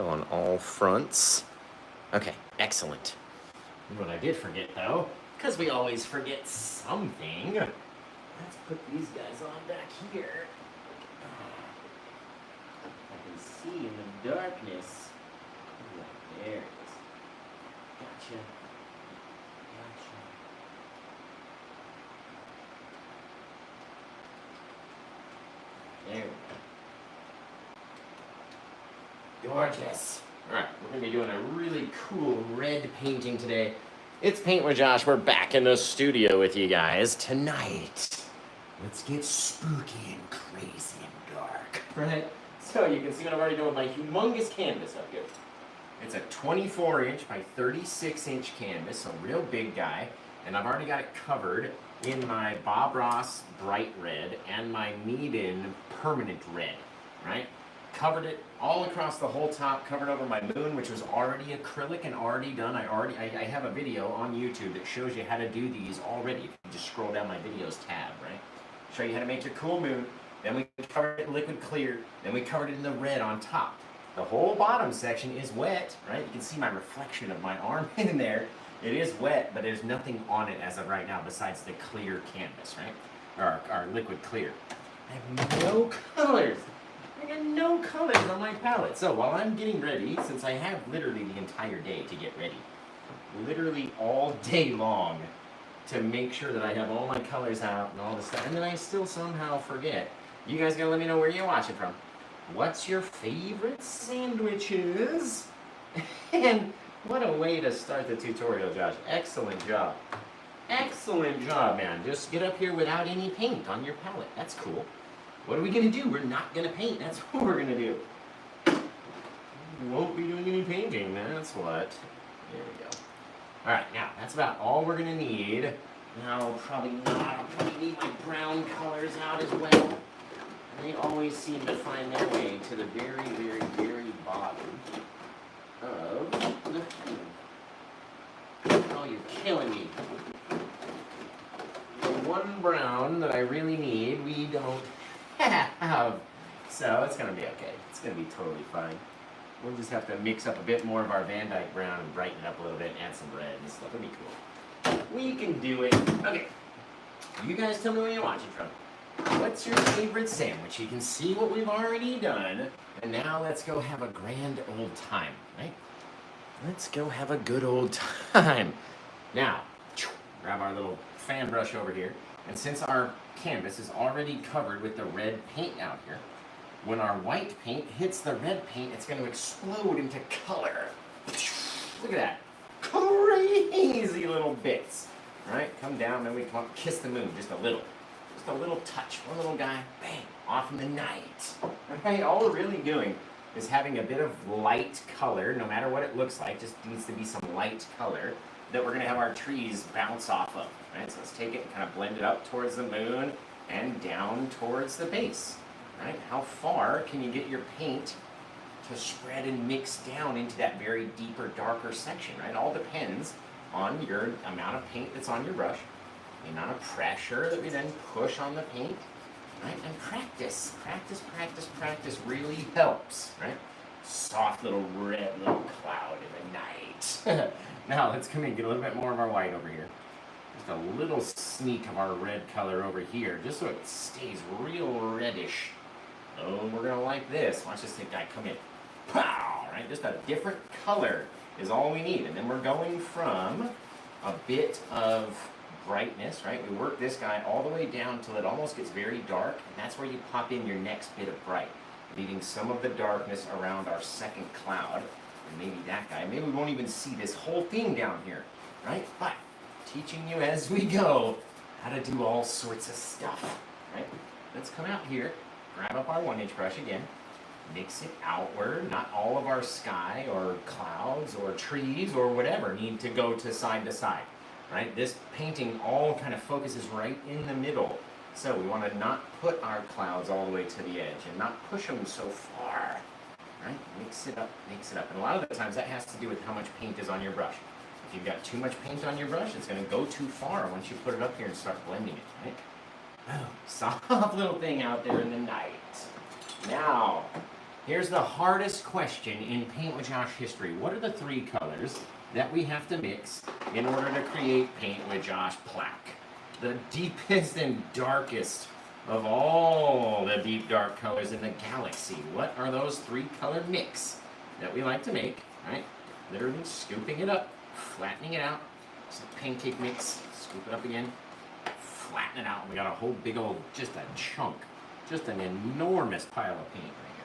good on all fronts. Okay, excellent. And what I did forget though, because we always forget something, let's put these guys on back here. I can see in the darkness. Right there it is. Gotcha. There we go. Gorgeous. Alright, we're going to be doing a really cool red painting today. It's Paint with Josh. We're back in the studio with you guys tonight. Let's get spooky and crazy and dark. Right? So you can see what I'm already doing with my humongous canvas up here. It's a 24-inch by 36-inch canvas, a real big guy. And I've already got it covered in my Bob Ross bright red and my Meeden permanent red, right? Covered it all across the whole top, covered over my moon, which was already acrylic and already done. I have a video on YouTube that shows you how to do these already. If you just scroll down my videos tab, right? Show you how to make your cool moon. Then we covered it in liquid clear. Then we covered it in the red on top. The whole bottom section is wet, right? You can see my reflection of my arm in there. It is wet, but there's nothing on it as of right now besides the clear canvas, right? Or our liquid clear. I have no colors. I got no colors on my palette. So while I'm getting ready, since I have literally the entire day to get ready, literally all day long to make sure that I have all my colors out and all this stuff, and then I still somehow forget. You guys gotta let me know where you're watching from. What's your favorite sandwiches? And what a way to start the tutorial, Josh. Excellent job. Excellent job, man. Just get up here without any paint on your palette. That's cool. What are we going to do? We're not going to paint. That's what we're going to do. We won't be doing any painting. That's what. There we go. All right, now, that's about all we're going to need. No, probably not. I'll probably need my brown colors out as well. They always seem to find their way to the very, very, very bottom of the thing. Oh, you're killing me. The one brown that I really need, we don't have. So it's going to be okay. It's going to be totally fine. We'll just have to mix up a bit more of our Van Dyke brown and brighten it up a little bit and add some red and stuff. It'll be cool. We can do it. Okay. You guys tell me where you're watching from. What's your favorite sandwich? You can see what we've already done. And now let's go have a grand old time, right? Let's go have a good old time. Now, grab our little fan brush over here. And since our canvas is already covered with the red paint out here, when our white paint hits the red paint, it's going to explode into color. Look at that. Crazy little bits. All right, come down, then we come up, kiss the moon just a little. Just a little touch, one little guy, bang, off in the night. Okay, all we're really doing is having a bit of light color, no matter what it looks like, just needs to be some light color that we're going to have our trees bounce off of. Right? So let's take it and kind of blend it up towards the moon and down towards the base. Right? How far can you get your paint to spread and mix down into that very deeper, darker section? Right? It all depends on your amount of paint that's on your brush, the amount of pressure that we then push on the paint. Right? And practice, practice, practice, practice really helps, right? Soft little red little cloud in the night. Now let's come in, get a little bit more of our white over here. Just a little sneak of our red color over here, just so it stays real reddish. Oh, we're gonna like this. Watch this guy come in. Pow! Right? Just a different color is all we need. And then we're going from a bit of brightness, right? We work this guy all the way down till it almost gets very dark, and that's where you pop in your next bit of bright, leaving some of the darkness around our second cloud, and maybe that guy. Maybe we won't even see this whole thing down here, right? But teaching you as we go how to do all sorts of stuff, right? Let's come out here, grab up our 1-inch brush again, mix it outward. Not all of our sky or clouds or trees or whatever need to go to side, right? This painting all kind of focuses right in the middle. So we want to not put our clouds all the way to the edge and not push them so far, right? Mix it up, mix it up. And a lot of the times that has to do with how much paint is on your brush. If you've got too much paint on your brush, it's going to go too far once you put it up here and start blending it, right? Oh, soft little thing out there in the night. Now, Here's the hardest question in Paint with Josh history. What are the 3 colors that we have to mix in order to create Paint with Josh plaque? The deepest and darkest of all the deep dark colors in the galaxy. What are those 3 color mix that we like to make, right? Literally scooping it up, flattening it out. It's a pancake mix, scoop it up again, flatten it out. We got a whole big old, just a chunk, just an enormous pile of paint right here.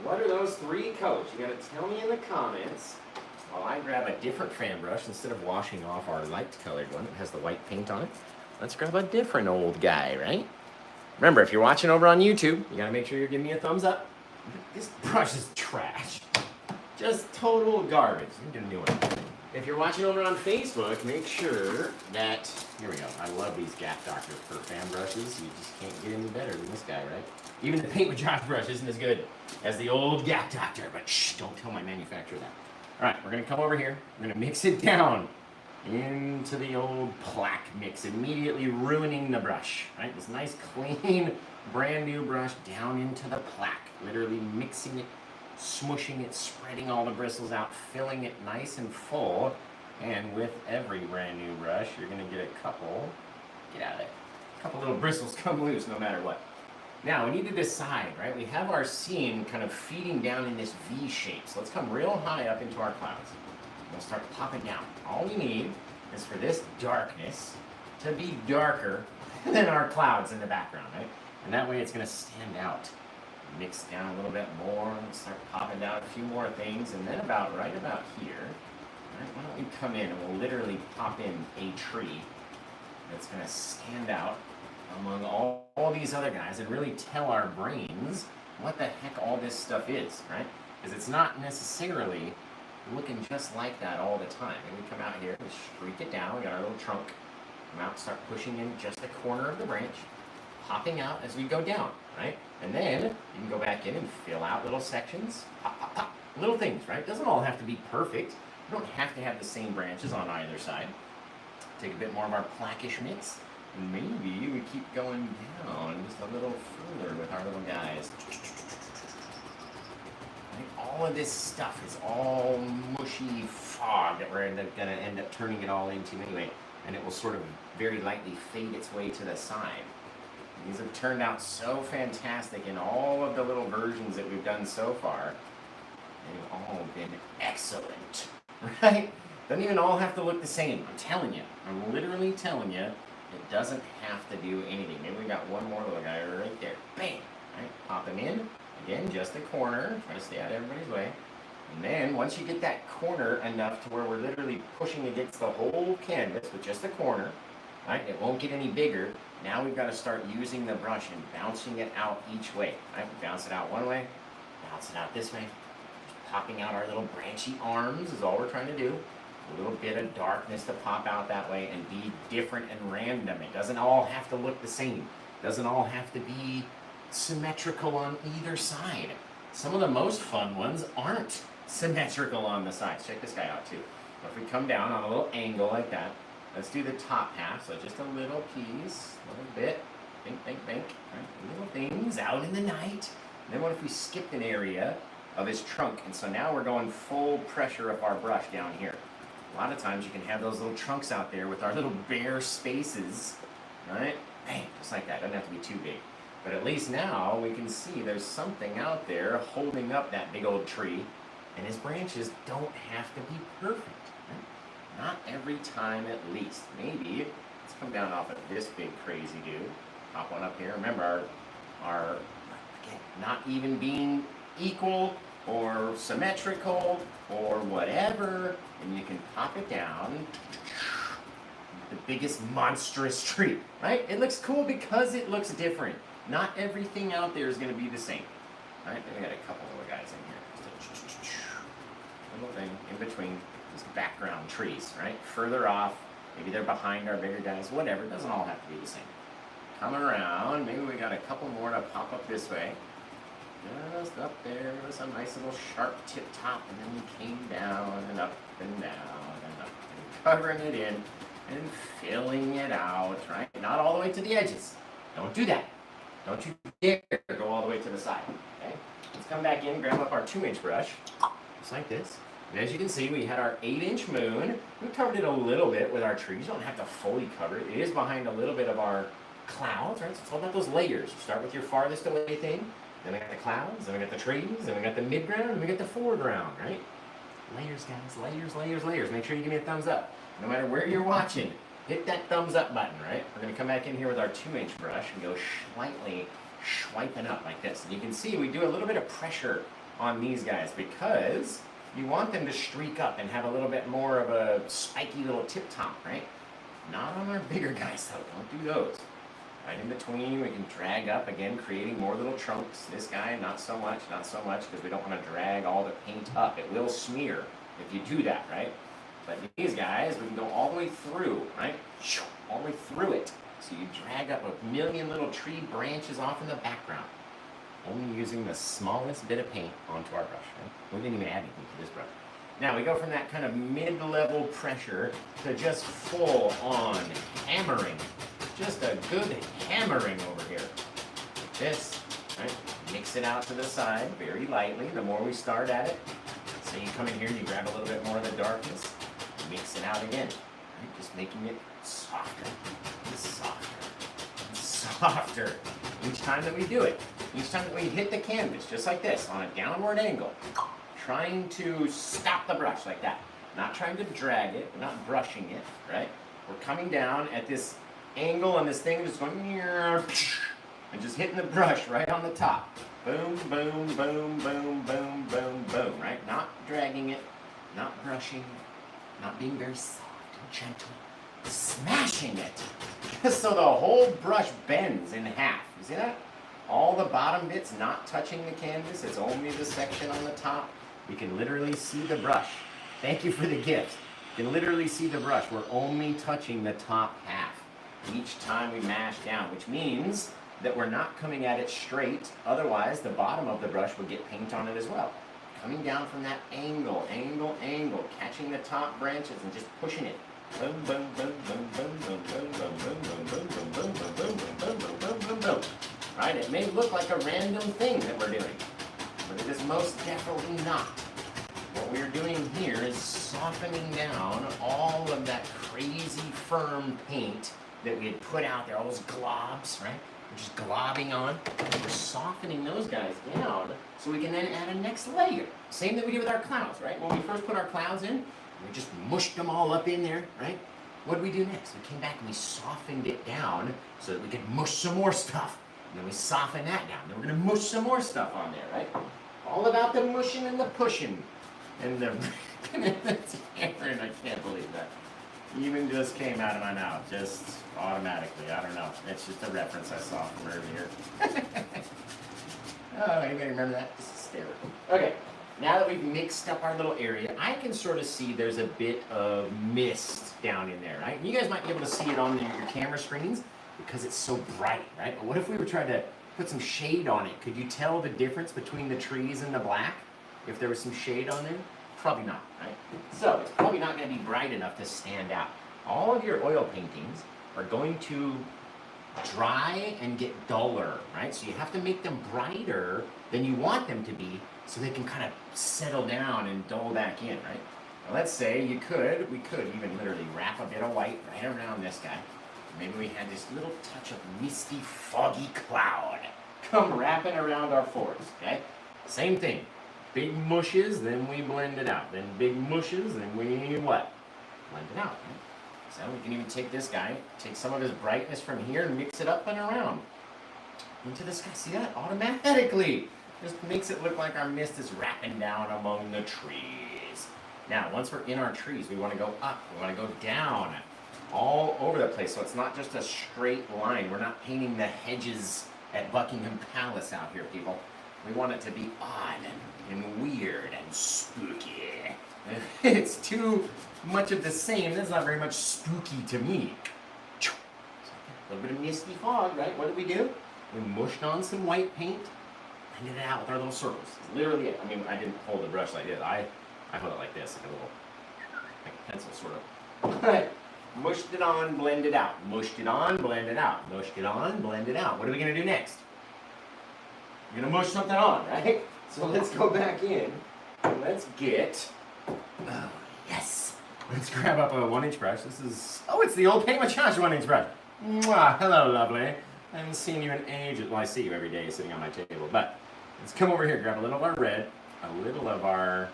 What are those 3 colors? You gotta tell me in the comments while I grab a different fan brush instead of washing off our light colored one that has the white paint on it. Let's grab a different old guy, right? Remember, if you're watching over on YouTube, you gotta make sure you're giving me a thumbs up. This brush is trash. Just total garbage. Let me get a new one. If you're watching over on Facebook, make sure that, here we go. I love these Gap Doctor for fan brushes. You just can't get any better than this guy, right? Even the Paint with Josh brush isn't as good as the old Gap Doctor, but shh, don't tell my manufacturer that. All right, we're gonna come over here. We're gonna mix it down into the old plaque mix, immediately ruining the brush, right? This nice, clean, brand new brush down into the plaque, literally mixing it, smushing it, spreading all the bristles out, filling it nice and full. And with every brand new brush, you're gonna get a couple, get out of there, a couple little bristles come loose no matter what. Now, we need to decide, right? We have our scene kind of feeding down in this V shape. So let's come real high up into our clouds. We'll start popping down. All we need is for this darkness to be darker than our clouds in the background, right? And that way it's gonna stand out. Mix down a little bit more and start popping down a few more things. And then right about here, right, why don't we come in and we'll literally pop in a tree that's gonna stand out among all these other guys and really tell our brains what the heck all this stuff is, right? Because it's not necessarily looking just like that all the time. And we come out here, we streak it down, we got our little trunk, come out, start pushing in just the corner of the branch, popping out as we go down, right? And then you can go back in and fill out little sections, pop, pop, pop, little things, right? It doesn't all have to be perfect. You don't have to have the same branches on either side. Take a bit more of our plaquish mix, and maybe we keep going down just a little further with our little guys. All of this stuff is all mushy fog that we're going to end up turning it all into anyway, and it will sort of very lightly fade its way to the side. These have turned out so fantastic in all of the little versions that we've done so far. They've all been excellent, right? Doesn't even all have to look the same. I'm telling you. I'm literally telling you, it doesn't have to do anything. Maybe we got one more little guy right there. Bam! Right? Pop him in. Again, just the corner. Try to stay out of everybody's way. And then, once you get that corner enough to where we're literally pushing against the whole canvas with just the corner, right? It won't get any bigger. Now we've got to start using the brush and bouncing it out each way. Right? We bounce it out one way, bounce it out this way. Just popping out our little branchy arms is all we're trying to do. A little bit of darkness to pop out that way and be different and random. It doesn't all have to look the same. It doesn't all have to be symmetrical on either side. Some of the most fun ones aren't symmetrical on the sides. Check this guy out too. If we come down on a little angle like that, let's do the top half. So just a little piece, a little bit, think, think, think. Right? Little things out in the night. And then what if we skipped an area of his trunk? And so now we're going full pressure of our brush down here. A lot of times you can have those little trunks out there with our little bare spaces, right? Bang, just like that. Doesn't have to be too big. But at least now we can see there's something out there holding up that big old tree, and his branches don't have to be perfect. Right? Not every time at least. Maybe, let's come down off of this big crazy dude. Pop one up here. Remember our again, not even being equal or symmetrical or whatever, and you can pop it down. The biggest monstrous tree, right? It looks cool because it looks different. Not everything out there is going to be the same. All right, then we got a couple little guys in here. Just a little thing in between these background trees, right? Further off, maybe they're behind our bigger guys, whatever. It doesn't all have to be the same. Come around, maybe we got a couple more to pop up this way. Just up there was a nice little sharp tip top, and then we came down and up and down and up and covering it in and filling it out, right? Not all the way to the edges. Don't do that. Don't you dare go all the way to the side, okay? come back in, grab up our 2-inch brush, just like this. And as you can see, we had our 8-inch moon. We covered it a little bit with our trees. You don't have to fully cover it. It is behind a little bit of our clouds, right? So it's all about those layers. You start with your farthest away thing, then we got the clouds, then we got the trees, then we got the midground, and we got the foreground, right? Layers, guys, layers, layers, layers. Make sure you give me a thumbs up. No matter where you're watching, hit that thumbs up button, right? We're gonna come back in here with our 2-inch brush and go slightly swiping up like this. And you can see we do a little bit of pressure on these guys because you want them to streak up and have a little bit more of a spiky little tip top, right? Not on our bigger guys though, don't do those. Right in between, we can drag up again, creating more little trunks. This guy, not so much, because we don't want to drag all the paint up. It will smear if you do that, right? But these guys, we can go all the way through, right? All the way through it. So you drag up a million little tree branches off in the background, only using the smallest bit of paint onto our brush, right? We didn't even add anything to this brush. Now we go from that kind of mid-level pressure to just full-on hammering. Just a good hammering over here. This, right? Mix it out to the side very lightly. The more we start at it, so you come in here and you grab a little bit more of the darkness, mix it out again. Right? Just making it softer, and softer, and softer. Each time that we do it, each time that we hit the canvas, just like this, on a downward angle, trying to stop the brush like that. Not trying to drag it, we're not brushing it, right? We're coming down at this angle on this thing, just going and just hitting the brush right on the top. Boom, boom, boom, boom, boom, boom, boom, right? Not dragging it, not brushing it, not being very soft and gentle. Smashing it. Just so the whole brush bends in half. You see that? All the bottom bits not touching the canvas. It's only the section on the top. You can literally see the brush. Thank you for the gift. You can literally see the brush. We're only touching the top half each time we mash down, which means that we're not coming at it straight. Otherwise, the bottom of the brush would get paint on it as well. Coming down from that angle, catching the top branches and just pushing it. Boom, boom, boom, boom, boom, boom, boom, boom, boom, boom, boom, boom, boom, boom, boom, boom, boom, boom, boom, boom. Right? It may look like a random thing that we're doing, but it is most definitely not. What we're doing here is softening down all of that crazy firm paint that we had put out there, all those globs, right? We're just globbing on. We're softening those guys down so we can then add a next layer. Same that we did with our clouds, right? When we first put our clouds in, we just mushed them all up in there, right? What did we do next? We came back and we softened it down so that we could mush some more stuff. And then we soften that down. Then we're going to mush some more stuff on there, right? All about the mushing and the pushing. And the Aaron, I can't believe that. Even just came out of my mouth, just automatically. I don't know. It's just a reference I saw from earlier. Oh, anybody remember that? It's hysterical. Okay, now that we've mixed up our little area, I can sort of see there's a bit of mist down in there, right? You guys might be able to see it on your camera screens because it's so bright, right? But what if we were trying to put some shade on it? Could you tell the difference between the trees and the black if there was some shade on there? Probably not, right? So it's probably not going to be bright enough to stand out. All of your oil paintings are going to dry and get duller, right? So you have to make them brighter than you want them to be so they can kind of settle down and dull back in, right? Now let's say we could even literally wrap a bit of white right around this guy. Maybe we had this little touch of misty, foggy cloud come wrapping around our forest, okay? Same thing. Big mushes, then we blend it out. Then big mushes, then we what? Blend it out. Right? So we can even take this guy, take some of his brightness from here and mix it up and around into this guy. See that? Automatically. Just makes it look like our mist is wrapping down among the trees. Now, once we're in our trees, we want to go up. We want to go down all over the place. So it's not just a straight line. We're not painting the hedges at Buckingham Palace out here, people. We want it to be odd and weird and spooky. It's too much of the same. That's not very much spooky to me. A little bit of misty fog, right? What did we do? We mushed on some white paint, blended it out with our little circles. It's literally it. I mean, I didn't hold the brush like this. I hold it like this, like a little pencil sort of. But mushed it on, blended out. Mushed it on, blended out. Mushed it on, blended out. What are we going to do next? We're going to mush something on, right? So let's go back in and let's get, oh yes, let's grab up a 1-inch brush. This is, oh, it's the old Paint with Josh 1-inch brush. Mwah, hello lovely. I haven't seen you in ages. Well, I see you every day sitting on my table, but let's come over here, grab a little of our red, a little of our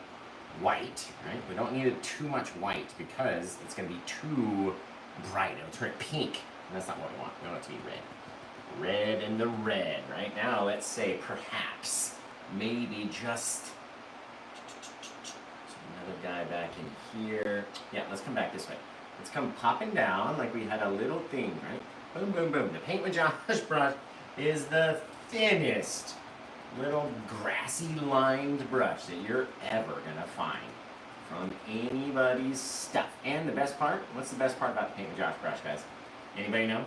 white, right? We don't need it too much white because it's going to be too bright. It'll turn it pink, and that's not what we want. We want it to be red. Red and the red, right? Now let's say perhaps, maybe just another guy back in here. Yeah, let's come back this way. Let's come popping down like we had a little thing, right? Boom, boom, boom. The Paint with Josh brush is the thinnest little grassy lined brush that you're ever gonna find from anybody's stuff. And the best part, what's the best part about the Paint with Josh brush, guys? Anybody know?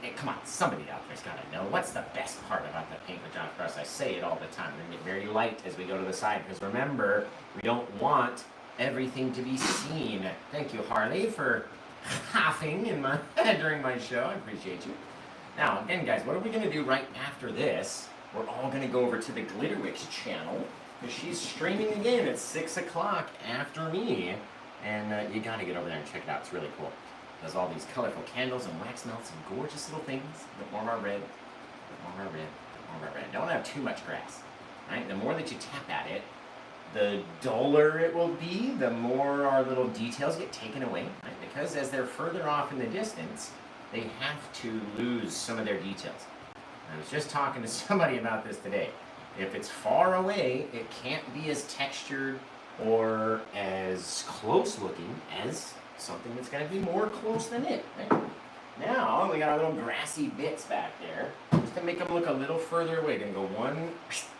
Hey, come on, somebody out there's gotta know. What's the best part about the Paint with Josh brush? I say it all the time. We're gonna get very light as we go to the side, because remember, we don't want everything to be seen. Thank you, Harley, for coughing in my during my show. I appreciate you. Now, again, guys, what are we gonna do right after this? We're all gonna go over to the Glitterwix channel, because she's streaming again at 6 o'clock after me. And you gotta get over there and check it out. It's really cool. Does all these colorful candles and wax melts and gorgeous little things. A bit more of our red, a bit more of our red, a bit more of our red. Don't have too much grass, right? The more that you tap at it, the duller it will be, the more our little details get taken away, right? Because as they're further off in the distance, they have to lose some of their details. I was just talking to somebody about this today. If it's far away, it can't be as textured or as close looking as something that's going to be more close than it, right? Now, we got our little grassy bits back there. Just to make them look a little further away, going to go one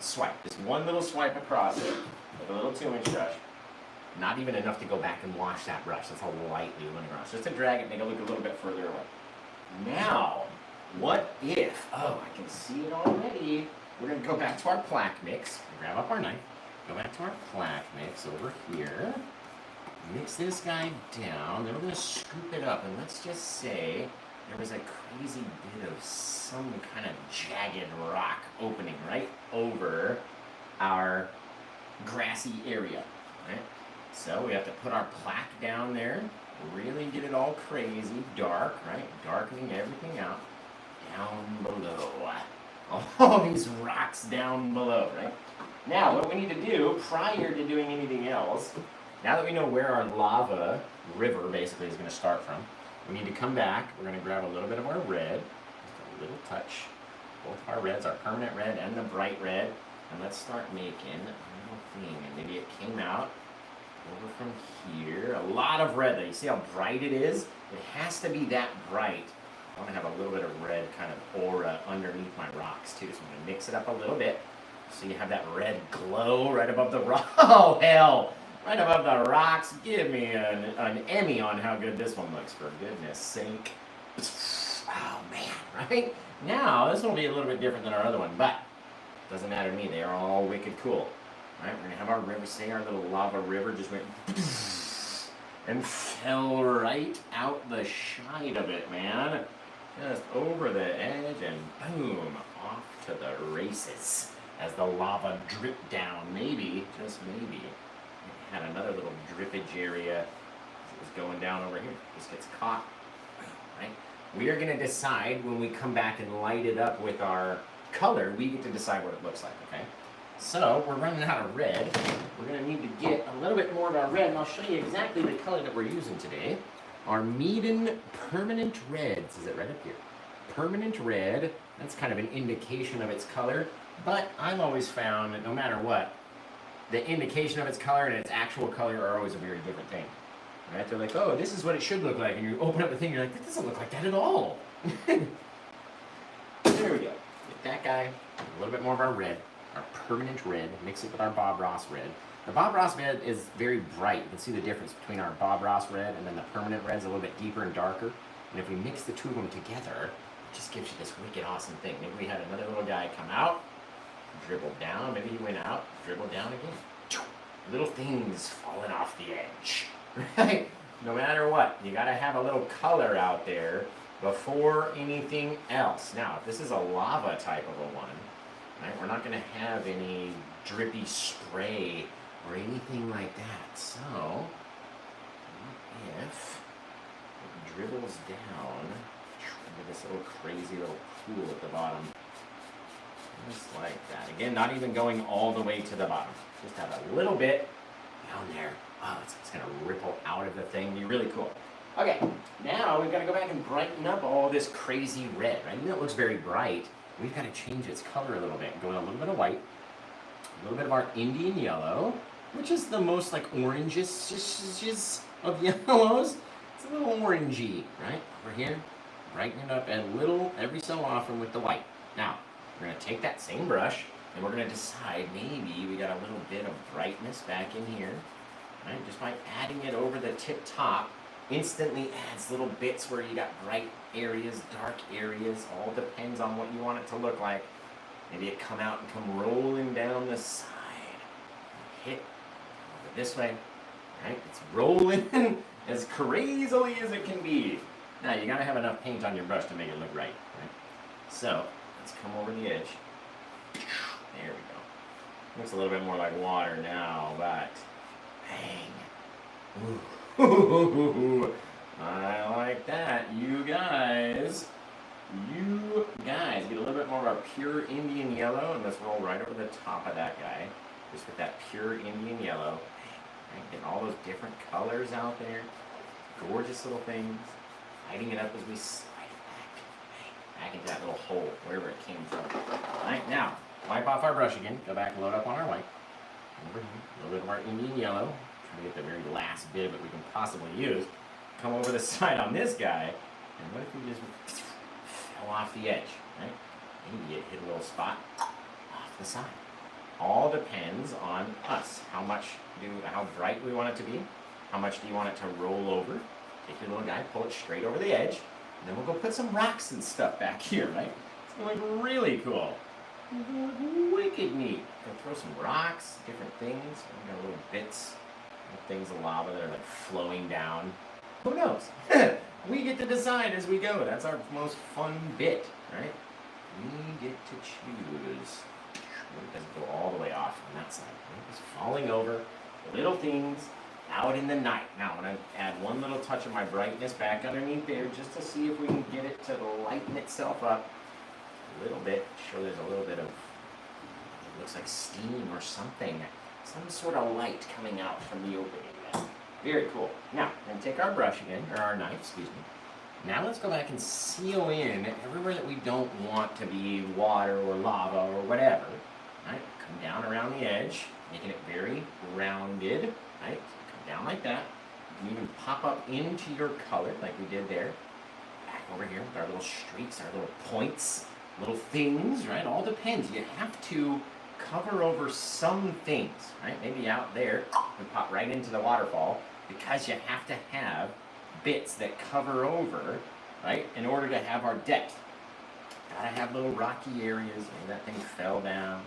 swipe. Just one little swipe across it with a little 2-inch brush. Not even enough to go back and wash that brush. That's how lightly we went across. Just to drag it, make it look a little bit further away. Now, what if, oh, I can see it already. We're going to go back to our plaque mix. Grab up our knife. Go back to our plaque mix over here. Mix this guy down, then we're going to scoop it up, and let's just say there was a crazy bit of some kind of jagged rock opening right over our grassy area, right? So we have to put our plaque down there, really get it all crazy, dark, right? Darkening everything out, down below. All these rocks down below, right? Now, what we need to do prior to doing anything else, now that we know where our lava river basically is going to start from, we need to come back. We're going to grab a little bit of our red, just a little touch. Both our reds, our permanent red and the bright red. And let's start making a little thing. And maybe it came out over from here. A lot of red though. You see how bright it is? It has to be that bright. I want to have a little bit of red kind of aura underneath my rocks too. So I'm going to mix it up a little bit. So you have that red glow right above the rock. Oh, hell! Right above the rocks. Give me an Emmy on how good this one looks, for goodness sake. Oh, man, right? Now, this one will be a little bit different than our other one, but it doesn't matter to me. They are all wicked cool. Right? We're going to have our river, say our little lava river just went and fell right out the side of it, man. Just over the edge and boom, off to the races. As the lava dripped down, maybe, just maybe, it had another little drippage area as it was going down over here. Just gets caught, right? We are going to decide when we come back and light it up with our color, we get to decide what it looks like, okay? So, we're running out of red. We're going to need to get a little bit more of our red, and I'll show you exactly the color that we're using today. Our Meaden Permanent Reds. Is it right up here? Permanent red. That's kind of an indication of its color. But I've always found that no matter what, the indication of its color and its actual color are always a very different thing. Right? They're like, oh, this is what it should look like. And you open up the thing, you're like, that doesn't look like that at all. There we go. Get that guy, a little bit more of our red, our permanent red, mix it with our Bob Ross red. The Bob Ross red is very bright. You can see the difference between our Bob Ross red and then the permanent red is a little bit deeper and darker. And if we mix the two of them together, it just gives you this wicked awesome thing. Maybe we had another little guy come out, dribble down, maybe he went out, dribble down again. Little things falling off the edge, right? No matter what, you gotta have a little color out there before anything else. Now, if this is a lava type of a one, right? We're not going to have any drippy spray or anything like that. So, if it dribbles down into this little crazy little pool at the bottom, just like that. Again, not even going all the way to the bottom. Just have a little bit down there. Oh, it's going to ripple out of the thing. Be really cool. Okay, now we've got to go back and brighten up all this crazy red, right? Even though it looks very bright, we've got to change its color a little bit. Go in a little bit of white, a little bit of our Indian yellow, which is the most like oranges of yellows. It's a little orangey, right? Over here, brighten it up a little every so often with the white. Now, we're going to take that same brush, and we're going to decide maybe we got a little bit of brightness back in here, right? Just by adding it over the tip top, instantly adds little bits where you got bright areas, dark areas, all depends on what you want it to look like. Maybe it come out and come rolling down the side. Hit over this way, right? It's rolling as crazily as it can be. Now, you gotta have enough paint on your brush to make it look right? So, let's come over the edge. There we go. Looks a little bit more like water now, but bang. Ooh. I like that. You guys get a little bit more of our pure Indian yellow, and let's roll right over the top of that guy. Just with that pure Indian yellow. And getting all those different colors out there. Gorgeous little things. Lighting it up as we slide it back into that little hole, wherever it came from. Alright, now, wipe off our brush again. Go back and load up on our white. Over here, a little bit of our Indian yellow. Try to get the very last bit of it we can possibly use. Come over the side on this guy, and what if we just fell off the edge, right? Maybe it hit a little spot off the side. All depends on us. How bright we want it to be. How much do you want it to roll over? Take your little guy, pull it straight over the edge, and then we'll go put some rocks and stuff back here, right? It's going to look really cool. It's going to look wicked neat. Gonna throw some rocks, different things. We got little bits, little things of lava that are like flowing down. Who knows? We get to decide as we go. That's our most fun bit, right? We get to choose. It doesn't go all the way off on that side. Right? It's falling over, little things out in the night. Now I'm going to add one little touch of my brightness back underneath there just to see if we can get it to lighten itself up a little bit. Show there's a little bit of, it looks like steam or something. Some sort of light coming out from the opening there. Very cool. Now, we're going to take our brush again, or our knife, excuse me. Now let's go back and seal in everywhere that we don't want to be water or lava or whatever. Right? Come down around the edge, making it very rounded. Right? So come down like that. You can even pop up into your color like we did there. Back over here with our little streaks, our little points, little things, right? All depends. You have to cover over some things, right? Maybe out there, we pop right into the waterfall because you have to have bits that cover over, right, in order to have our depth. Gotta have little rocky areas. Maybe that thing fell down.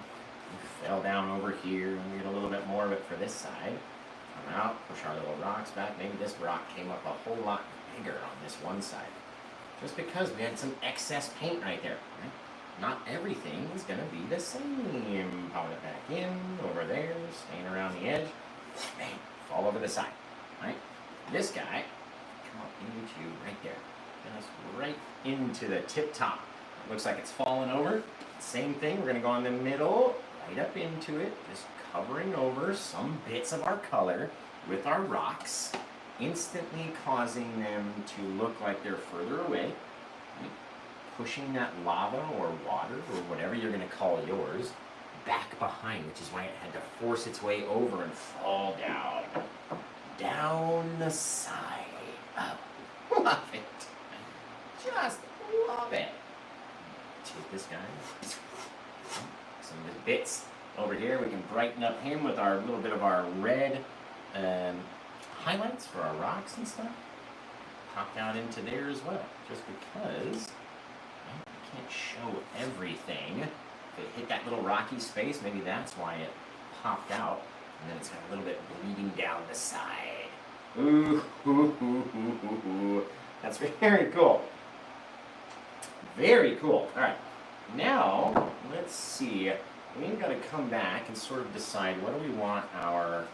We fell down over here, and we get a little bit more of it for this side. Come out, push our little rocks back. Maybe this rock came up a whole lot bigger on this one side. Just because we had some excess paint right there, right? Not everything is going to be the same. Pop it back in, over there, staying around the edge. Bang, fall over the side, right? This guy, come up into right there. Just right into the tip top. It looks like it's fallen over. Same thing, we're going to go in the middle, right up into it, just covering over some bits of our color with our rocks, instantly causing them to look like they're further away. Right? Pushing that lava or water or whatever you're going to call yours back behind, which is why it had to force its way over and fall down the side. Oh, love it. Just love it. Take this guy. Some of the bits over here. We can brighten up him with our little bit of our red highlights for our rocks and stuff. Pop down into there as well, just because I can't show everything. If it hit that little rocky space, maybe that's why it popped out, and then it's got a little bit bleeding down the side. Ooh, ooh, ooh, ooh, ooh, ooh. That's very cool. Very cool. All right, now, let's see. We've got to come back and sort of decide what do we want our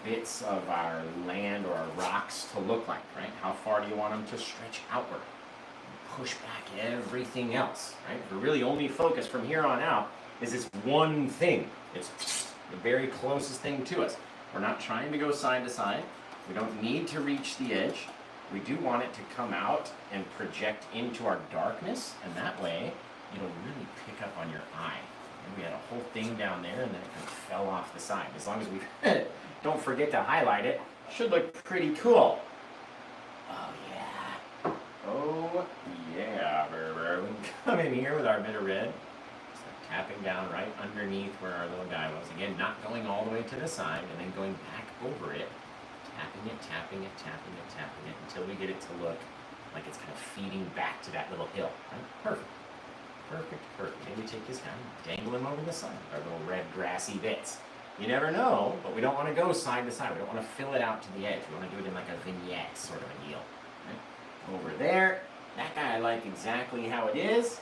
bits of our land or our rocks to look like, right? How far do you want them to stretch outward? Push back everything else, right? The really only focus from here on out is this one thing. It's the very closest thing to us. We're not trying to go side to side. We don't need to reach the edge. We do want it to come out and project into our darkness, and that way it'll really pick up on your eye. And we had a whole thing down there, and then it kind of fell off the side. As long as we don't forget to highlight it, should look pretty cool. Oh yeah. Oh yeah, we can come in here with our bit of red. Start tapping down right underneath where our little guy was. Again, not going all the way to the side, and then going back over it. Tapping it, tapping it, tapping it, tapping it, until we get it to look like it's kind of feeding back to that little hill. Right? Perfect. Perfect, perfect. Maybe take this guy and dangle him over the side. Our little red grassy bits. You never know, but we don't want to go side to side. We don't want to fill it out to the edge. We want to do it in like a vignette sort of a deal. Right? Over there. That guy I like exactly how it is.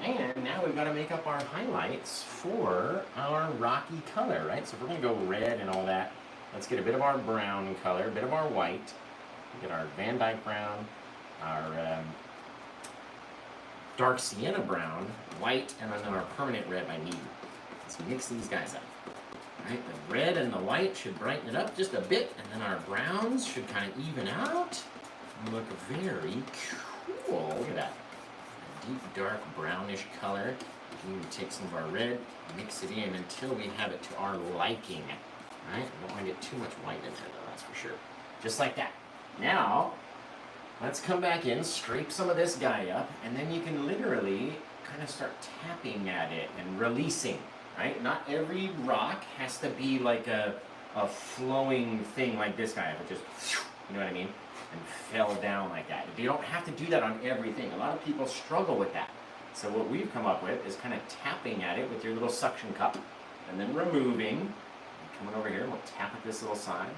And now we've got to make up our highlights for our rocky color, right? So if we're going to go red and all that, let's get a bit of our brown color, a bit of our white. Get our Van Dyke brown, our dark Sienna brown, white, and then our permanent red by Needle. Let's mix these guys up. Right, the red and the white should brighten it up just a bit, and then our browns should kind of even out and look very cool. Look at that. A deep, dark, brownish color. We can take some of our red, mix it in until we have it to our liking. Right? We don't want to get too much white in there, though, that's for sure. Just like that. Now, let's come back in, scrape some of this guy up, and then you can literally kind of start tapping at it and releasing, right? Not every rock has to be like a flowing thing like this guy. If it just, you know what I mean? And fell down like that. You don't have to do that on everything. A lot of people struggle with that. So what we've come up with is kind of tapping at it with your little suction cup, and then removing. Coming over here, we'll tap at this little side.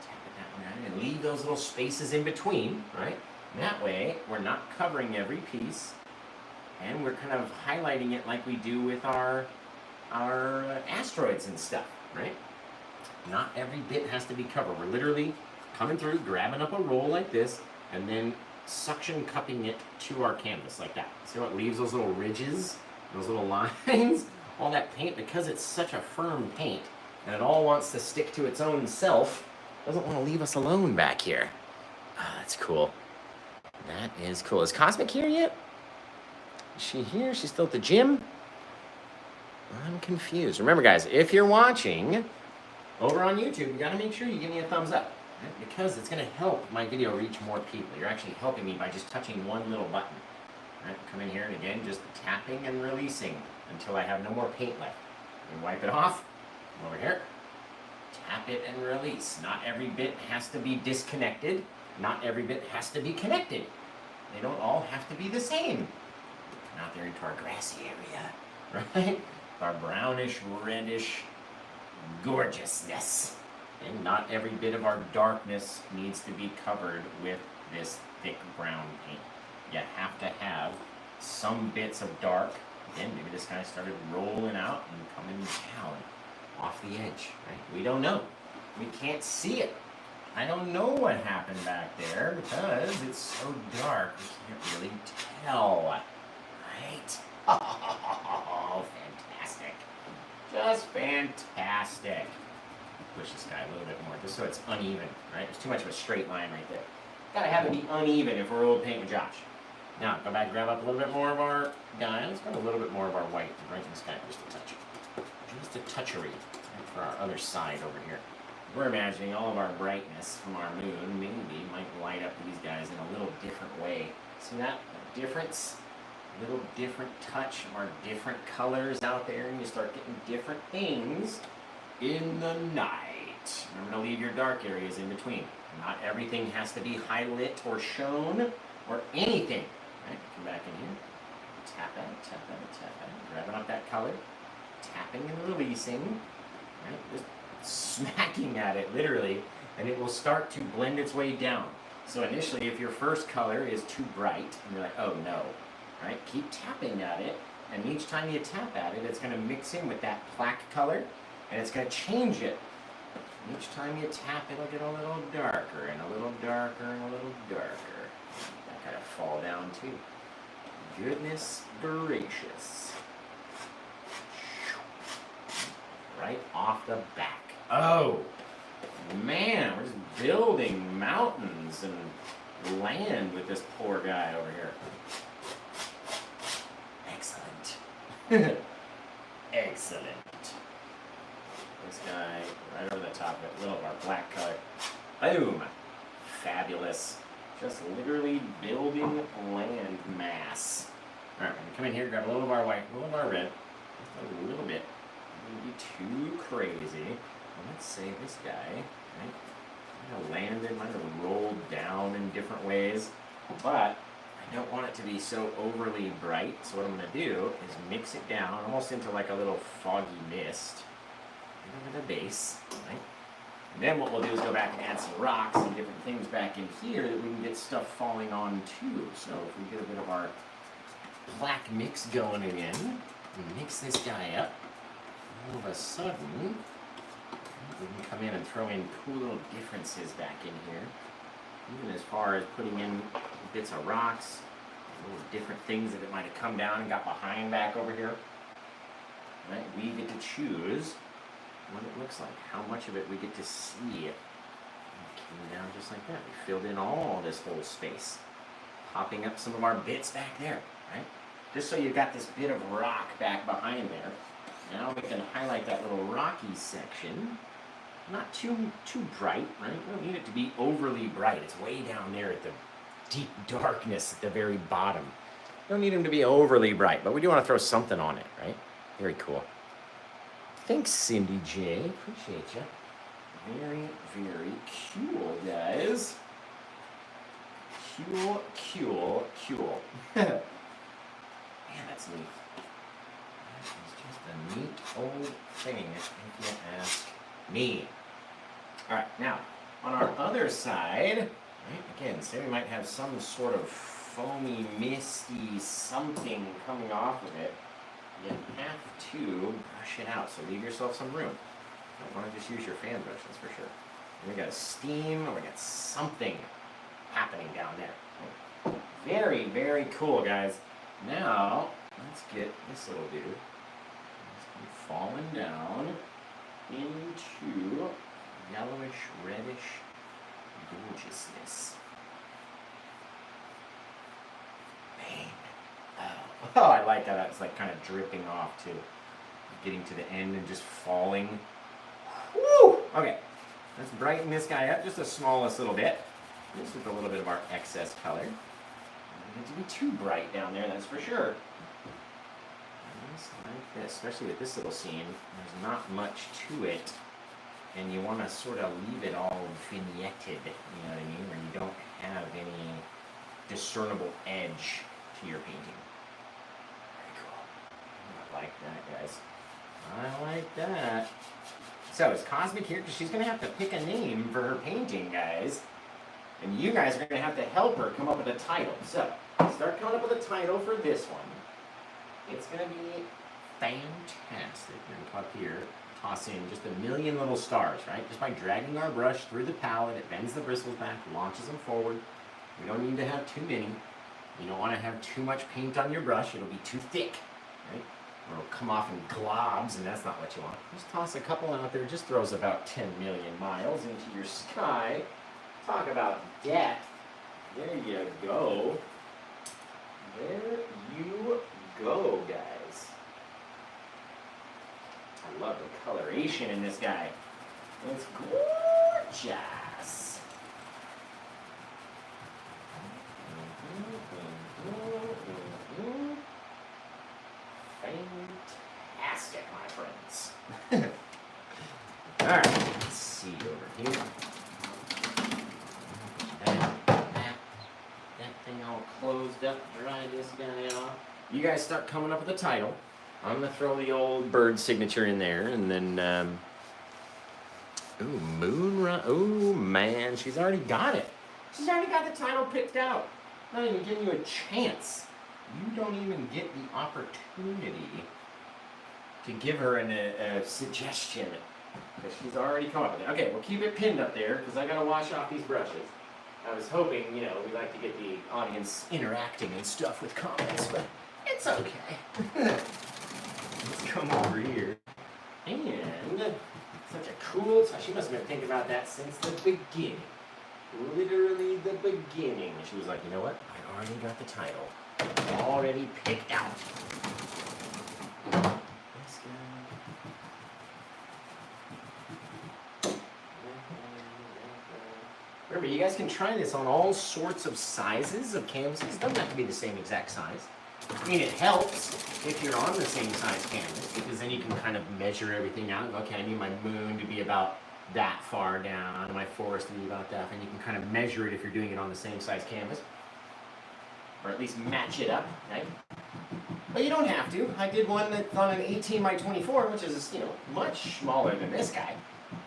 Tap it that way, and leave those little spaces in between, right? And that way, we're not covering every piece, and we're kind of highlighting it like we do with our asteroids and stuff, right? Not every bit has to be covered. We're literally coming through, grabbing up a roll like this, and then suction cupping it to our canvas like that. See how it leaves those little ridges, those little lines? All that paint, because it's such a firm paint, and it all wants to stick to its own self, doesn't want to leave us alone back here. Ah, that's cool. That is cool. Is Cosmic here yet? Is she here? She's still at the gym? I'm confused. Remember, guys, if you're watching over on YouTube, you got to make sure you give me a thumbs up, right? Because it's going to help my video reach more people. You're actually helping me by just touching one little button. Right? Come in here and again, just tapping and releasing until I have no more paint left. And wipe it off. Over here. Tap it and release. Not every bit has to be disconnected. Not every bit has to be connected. They don't all have to be the same. Come out there into our grassy area, right? Our brownish, reddish gorgeousness. And not every bit of our darkness needs to be covered with this thick brown paint. You have to have some bits of dark. Again, maybe this guy started rolling out and coming down off the edge, right? We don't know. We can't see it. I don't know what happened back there because it's so dark we can't really tell, right? Oh, fantastic. Just fantastic. Push this guy a little bit more just so it's uneven, right? There's too much of a straight line right there. Gotta have it be uneven if we're old paint with Josh. Now, go back and grab up a little bit more of our dye. Let's grab a little bit more of our white and brighten this guy just a touch. Just a touchery, right, for our other side over here. We're imagining all of our brightness from our moon maybe might light up these guys in a little different way. See that difference? A little different touch of our different colors out there, and you start getting different things in the night. Remember to leave your dark areas in between. Not everything has to be highlit or shown or anything. Right? Come back in here. Tap that, tap that, tap that. Grabbing up that color. Tapping and releasing. Right? Just smacking at it, literally. And it will start to blend its way down. So initially, if your first color is too bright, and you're like, oh no. Right? Keep tapping at it And each time you tap at it, it's going to mix in with that plaque color, and it's going to change it. Each time you tap, it'll get a little darker, and a little darker, and a little darker. That gotta fall down too. Goodness gracious. Right off the back. Oh, man, we're just building mountains and land with this poor guy over here. Excellent. Excellent. This guy right over the top of it, a little of our black color. Boom! Fabulous. Just literally building land mass. Alright, we're going to come in here, grab a little of our white, a little of our red, just a little bit. Don't be too crazy. Well, let's say this guy, right? Might have landed, might have rolled down in different ways, but I don't want it to be so overly bright, so what I'm going to do is mix it down almost into like a little foggy mist over the base, right? And then what we'll do is go back and add some rocks and different things back in here that we can get stuff falling on too. So if we get a bit of our black mix going again, we mix this guy up, all of a sudden, we can come in and throw in cool little differences back in here. Even as far as putting in bits of rocks, little different things that it might have come down and got behind back over here. Right? We get to choose what it looks like, how much of it we get to see. It came down just like that. We filled in all this whole space, popping up some of our bits back there, right? Just so you've got this bit of rock back behind there. Now we can highlight that little rocky section. Not too bright, right? We don't need it to be overly bright. It's way down there at the deep darkness at the very bottom. Don't need them to be overly bright, but we do want to throw something on it, right? Very cool. Thanks, Cindy J. Appreciate you. Very, very cool, guys. Cool. Man, that's neat. That is just a neat old thing, if you ask me. Alright, now, on our other side, right, again, say we might have some sort of foamy, misty something coming off of it. You have to brush it out, so leave yourself some room. Don't want to just use your fan brush, that's for sure. And we got steam, or we got something happening down there. Very, very cool, guys. Now, let's get this little dude. Let's be falling down into yellowish, reddish gorgeousness. Bang. Oh, I like how that's like kind of dripping off too. Getting to the end and just falling. Woo! Okay, let's brighten this guy up just the smallest little bit. Just with a little bit of our excess color. Don't need to be too bright down there, that's for sure. Just like this, especially with this little scene. There's not much to it, and you want to sort of leave it all vignetted, you know what I mean, where you don't have any discernible edge to your painting. Very cool. I like that, guys. I like that. So, is Cosmic here? Because she's going to have to pick a name for her painting, guys. And you guys are going to have to help her come up with a title. So, start coming up with a title for this one. It's going to be fantastic. We're going to come up here, toss in just a million little stars, right? Just by dragging our brush through the palette, it bends the bristles back, launches them forward. We don't need to have too many. You don't want to have too much paint on your brush. It'll be too thick, right? Or it'll come off in globs, and that's not what you want. Just toss a couple out there. Just throws about 10 million miles into your sky. Talk about depth. There you go. There you go, guys. I love the coloration in this guy. It's gorgeous. Fantastic, my friends. All right, let's see over here. That thing all closed up, dry this guy off. You guys start coming up with a title. I'm going to throw the old bird signature in there, and then, ooh, Moonrise. Ooh, man, she's already got it. She's already got the title picked out. Not even giving you a chance. You don't even get the opportunity to give her a suggestion. Because she's already come up with it. Okay, we'll keep it pinned up there because I gotta wash off these brushes. I was hoping, we like to get the audience interacting and stuff with comments, but it's okay. Let's come over here. And such a cool touch. She must have been thinking about that since the beginning. Literally the beginning. And she was like, you know what? I already got the title. Already picked out. This guy. Remember, you guys can try this on all sorts of sizes of canvases. It doesn't have to be the same exact size. I mean, it helps if you're on the same size canvas, because then you can kind of measure everything out. Okay, I need my moon to be about that far down, and my forest to be about that, and you can kind of measure it if you're doing it on the same size canvas. Or at least match it up, right? But you don't have to. I did one that's on an 18 by 24, which is, much smaller than this guy.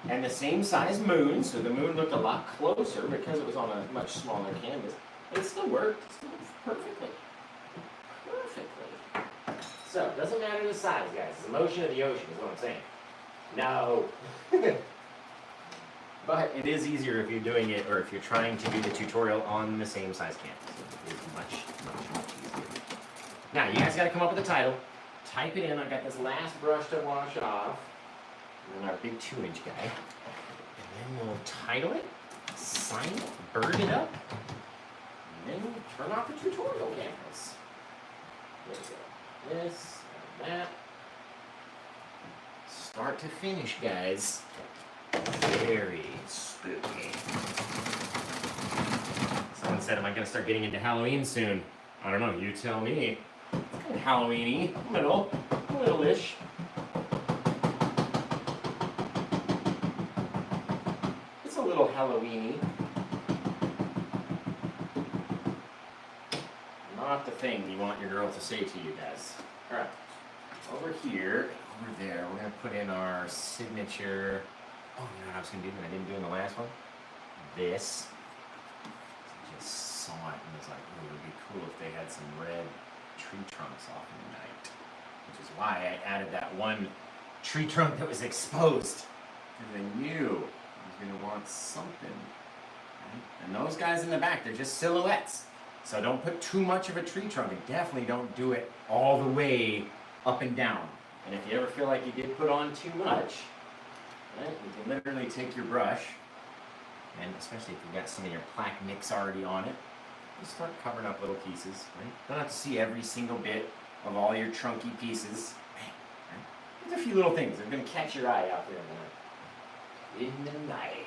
And the same size moon, so the moon looked a lot closer because it was on a much smaller canvas. And it still worked. It still worked perfectly. So, it doesn't matter the size, guys. It's the motion of the ocean is what I'm saying. No. But it is easier if you're doing it, or if you're trying to do the tutorial on the same size canvas. It is much easier. Now, you guys got to come up with a title. Type it in. I've got this last brush to wash off. And then our big 2-inch guy. And then we'll title it, sign it, bird it up, and then turn off the tutorial canvas. There we go. This, and that. Start to finish, guys. Very spooky. Someone said, am I going to start getting into Halloween soon? I don't know, you tell me. It's kind of Halloween-y, little-ish. It's a little Halloween-y. Not the thing you want your girl to say to you guys. Alright, over here, over there, we're going to put in our signature. Oh, you know what I was going to do that I didn't do in the last one? This. I just saw it and was like, ooh, it would be cool if they had some red tree trunks off in the night. Which is why I added that one tree trunk that was exposed. Because I knew I was going to want something. Right? And those guys in the back, they're just silhouettes. So don't put too much of a tree trunk, and definitely don't do it all the way up and down. And if you ever feel like you did put on too much, right, you can literally take your brush, and especially if you've got some of your plaque mix already on it, just start covering up little pieces, right? Don't have to see every single bit of all your trunky pieces. Right? There's a few little things that are going to catch your eye out there in the night. In the night.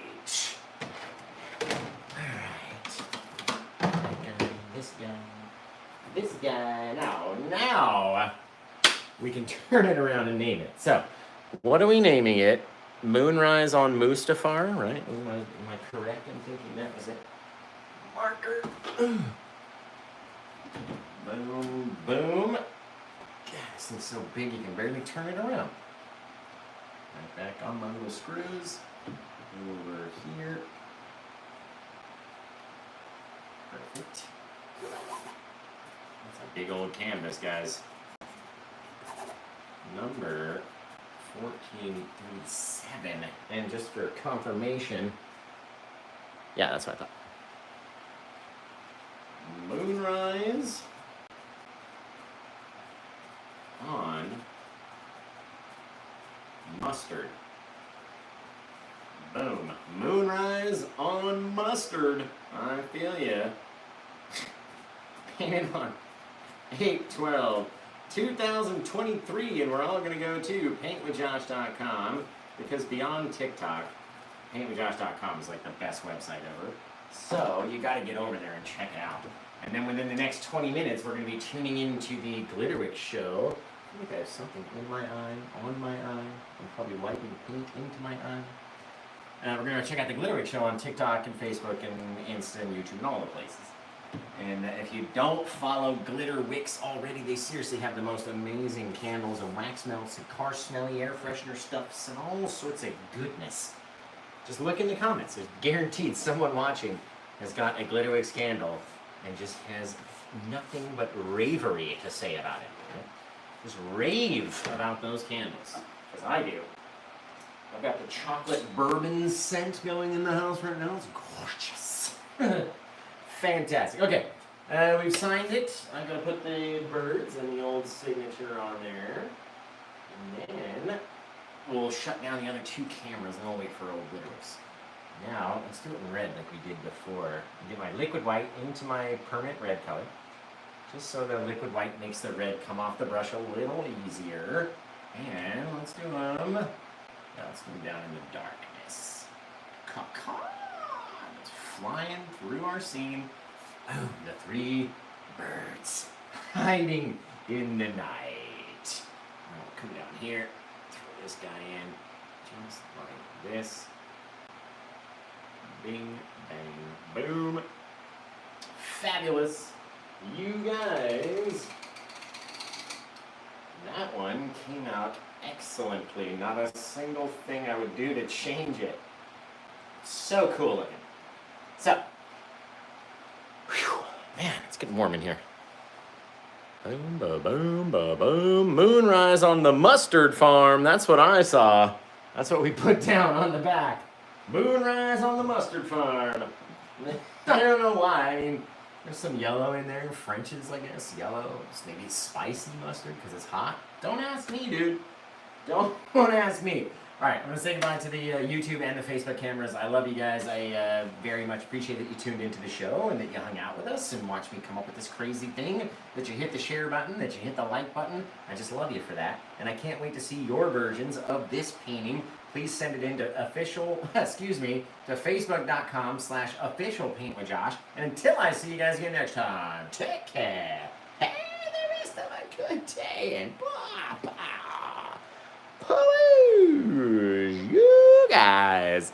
This guy, now, we can turn it around and name it. So, what are we naming it? Moonrise on Mustafar, right? Am I correct in thinking that was it? Marker. Boom, boom. God, this thing's so big you can barely turn it around. Right back on my little screws. Over here. Perfect. That's a big old canvas, guys. Number 1437. And just for confirmation, yeah, that's what I thought. Moonrise on mustard. Boom. Moonrise on mustard. I feel ya. Painted on 8/12/2023, and we're all going to go to paintwithjosh.com, because beyond TikTok, paintwithjosh.com is like the best website ever. So you got to get over there and check it out. And then within the next 20 minutes, we're going to be tuning into the Glitterwick show. I think I have something in my eye, on my eye. I'm probably wiping paint into my eye. We're going to check out the Glitterwick show on TikTok and Facebook and Insta and YouTube and all the places. And if you don't follow Glitterwicks already, they seriously have the most amazing candles and wax melts and car smelly air freshener stuffs and all sorts of goodness. Just look in the comments. There's guaranteed someone watching has got a Glitterwicks candle and just has nothing but ravery to say about it. Right? Just rave about those candles, as I do. I've got the chocolate bourbon scent going in the house right now. It's gorgeous. Fantastic. Okay, we've signed it. I'm going to put the birds and the old signature on there. And then we'll shut down the other two cameras and we'll wait for old Widows. Now, let's do it in red like we did before. Get my liquid white into my permanent red color. Just so the liquid white makes the red come off the brush a little easier. And let's do them. Let's move down in the darkness. It's flying through our scene. Boom, the three birds hiding in the night. I'll come down here, throw this guy in, just like this. Bing, bang, boom. Fabulous. You guys, that one came out excellently. Not a single thing I would do to change it. So cool looking. So, whew, man, it's getting warm in here. Boom, ba boom, ba boom. Moonrise on the mustard farm. That's what I saw. That's what we put down on the back. Moonrise on the mustard farm. I don't know why. I mean, there's some yellow in there. French's, I guess. Yellow. Just maybe spicy mustard because it's hot. Don't ask me, dude. Don't ask me. All right, I'm going to say goodbye to the YouTube and the Facebook cameras. I love you guys. I very much appreciate that you tuned into the show and that you hung out with us and watched me come up with this crazy thing, that you hit the share button, that you hit the like button. I just love you for that. And I can't wait to see your versions of this painting. Please send it in to to facebook.com/officialpaintwithjosh. And until I see you guys again next time, take care. Have the rest of a good day and blah, blah. You guys.